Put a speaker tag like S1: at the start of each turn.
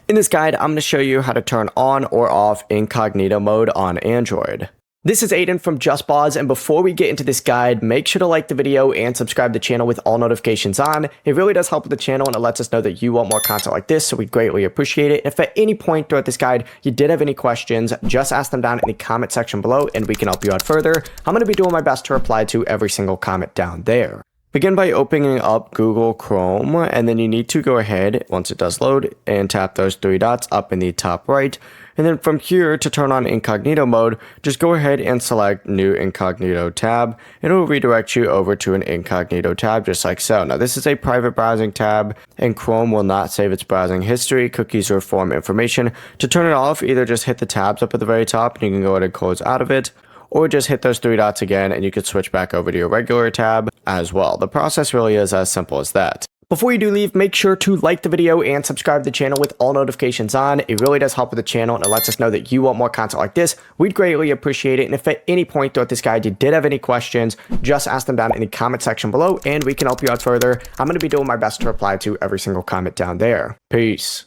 S1: In this guide, I'm going to show you how to turn on or off incognito mode on Android. This is Aiden from JustBoz, and before we get into this guide, make sure to like the video and subscribe to the channel with all notifications on. It really does help with the channel and it lets us know that you want more content like this, so we greatly appreciate it. If at any point throughout this guide you did have any questions, just ask them down in the comment section below and we can help you out further. I'm going to be doing my best to reply to every single comment down there. Begin by opening up Google Chrome, and then you need to go ahead, once it does load, and tap those three dots up in the top right. And then from here, to turn on incognito mode, just go ahead and select New Incognito tab. It'll redirect you over to an incognito tab just like so. Now this is a private browsing tab, and Chrome will not save its browsing history, cookies, or form information. To turn it off, either just hit the tabs up at the very top, and you can go ahead and close out of it, or just hit those three dots again and you could switch back over to your regular tab as well. The process really is as simple as that. Before you do leave, make sure to like the video and subscribe to the channel with all notifications on. It really does help with the channel and it lets us know that you want more content like this. We'd greatly appreciate it. And if at any point throughout this guide you did have any questions, just ask them down in the comment section below and we can help you out further. I'm going to be doing my best to reply to every single comment down there. Peace.